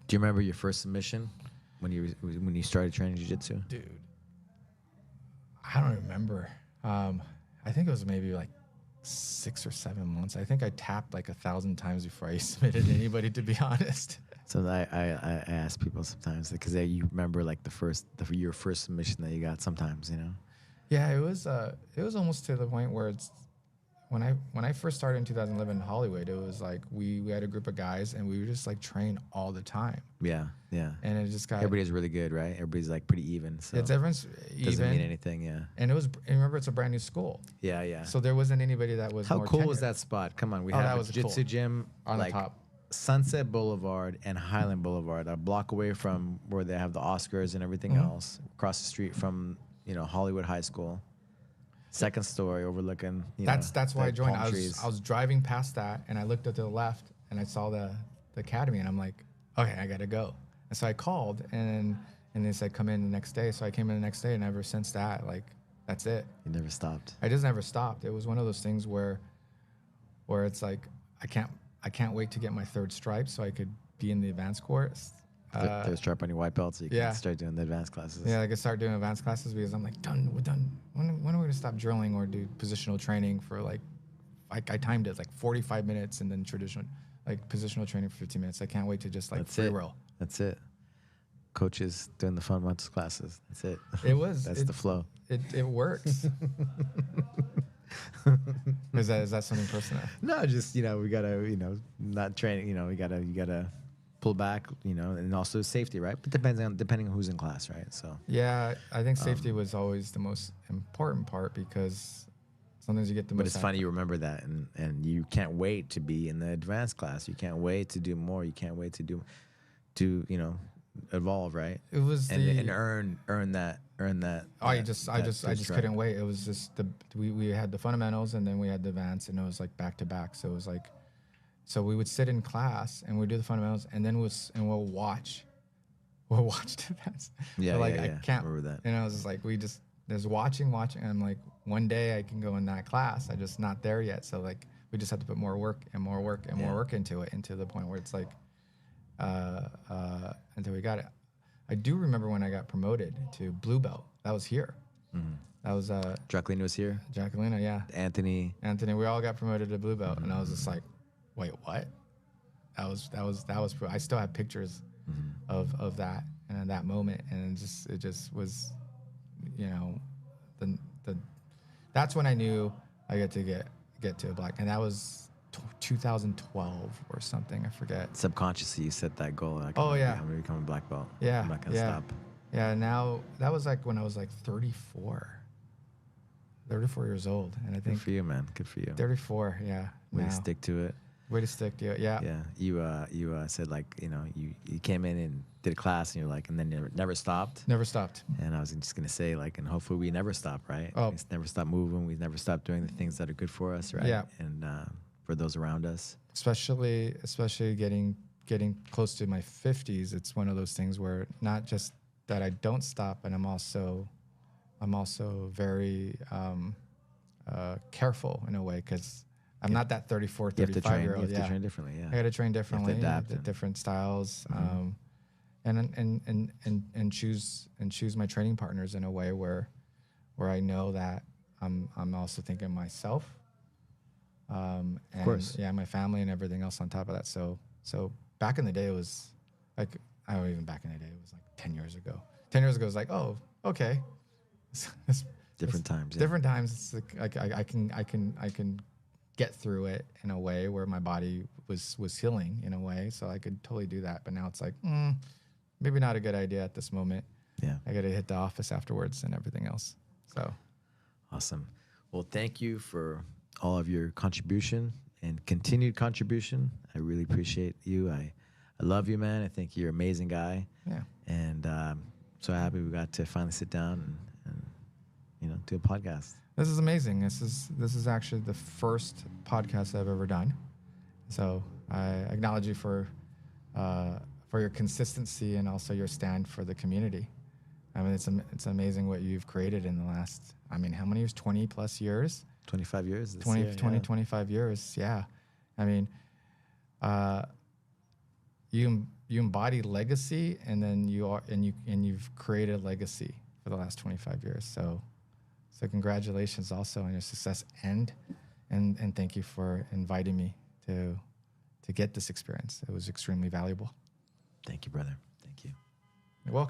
Do you remember your first submission when you started training jiu-jitsu? Dude, I don't remember. I think it was maybe like 6 or 7 months. I think I tapped like 1,000 times before I submitted anybody, to be honest. So I ask people sometimes because you remember like your first submission that you got sometimes, you know? Yeah, it was almost to the point where it's when I first started in 2011 in Hollywood, it was like we had a group of guys and we would just like train all the time. Yeah, yeah. And it just got everybody's really good, right? Everybody's like pretty even. So it's everyone's even. Doesn't mean anything, yeah. And remember it's a brand new school. Yeah, yeah. So there wasn't anybody that was How more cool tenured. was that spot? Come on, we that have a was jiu-jitsu cool. gym On like the top. Sunset Boulevard and Highland Boulevard, a block away from where they have the Oscars and everything else, across the street from Hollywood High School. Second story overlooking. That's why I joined. I trees. was driving past that and I looked to the left and I saw the academy and I'm like, okay, I gotta go. And so I called and they said come in the next day. So I came in the next day and ever since that, like, that's it. You never stopped. I just never stopped. It was one of those things where it's like I can't wait to get my 3rd stripe so I could be in the advanced course. Third stripe on your white belt so you can start doing the advanced classes. Yeah, I could start doing advanced classes because I'm like, we're done. When are we gonna stop drilling or do positional training for like I timed it like 45 minutes and then positional training for 15 minutes. I can't wait to just like free roll. That's it. Coaches doing the fun muscle classes. That's it. It was. That's the flow. It works. Is that something personal? No, just we gotta not training. You gotta pull back. And also safety, right? But depending on who's in class, right? So yeah, I think safety was always the most important part because sometimes you get the most. But it's funny you remember that, and you can't wait to be in the advanced class. You can't wait to do more. You can't wait to evolve, right? It was and earn that. I just couldn't wait. It was just we had the fundamentals and then we had the advanced and it was like back to back. So it was like, so we would sit in class and we'd do the fundamentals and then we'll watch the advanced. Yeah, but like yeah, I can't remember that. And I was just like there's watching and I'm like one day I can go in that class. I'm just not there yet. So like we just have to put more work more work into it, into the point where it's like until we got it. I do remember when I got promoted to blue belt. That was here. Mm-hmm. That was Jacqueline was here. Jacqueline, yeah. Anthony. We all got promoted to blue belt, and I was just like, wait, what? That was. I still have pictures of that and that moment, and it just was, that's when I knew I get to a black, and that was 2012 or something. I forget. Subconsciously, you set that goal. Like, I'm gonna become a black belt. Yeah, I'm not gonna stop. Yeah. Now that was like when I was like 34 years old, and I think good for you, man. Good for you. 34. Yeah. Way to stick to it. Way to stick to it. Yeah. Yeah. You said like you came in and did a class and you're like, and then you never stopped. Never stopped. And I was just gonna say like, and hopefully we never stop, right? Oh. We never stop moving. We never stop doing the things that are good for us, right? Yeah. And for those around us. Especially getting close to my 50s, it's one of those things where not just that I don't stop, and I'm also very careful in a way because I'm not that 34, 35-year-old. You have to train differently. Yeah, I got to train differently. You have to adapt different styles, and choose my training partners in a way where I know that I'm also thinking of myself. And of course. Yeah, my family and everything else on top of that. So back in the day, it was like, I don't even back in the day, it was like 10 years ago. 10 years ago, it was like, oh, okay. Different times. Yeah. Different times. It's like I can get through it in a way where my body was healing in a way. So I could totally do that. But now it's like, maybe not a good idea at this moment. Yeah. I got to hit the office afterwards and everything else. So. Awesome. Well, thank you for all of your contribution and continued contribution. I really appreciate you. I love you, man. I think you're an amazing guy. Yeah. And so happy we got to finally sit down and do a podcast. This is amazing. This is actually the first podcast I've ever done. So I acknowledge you for your consistency and also your stand for the community. I mean, it's amazing what you've created in the last, how many years? 20 plus years? 25 years. 25 years. Yeah. I mean, you embody legacy, and then you've created legacy for the last 25 years. So congratulations also on your success, and thank you for inviting me to get this experience. It was extremely valuable. Thank you, brother. Thank you. You're welcome.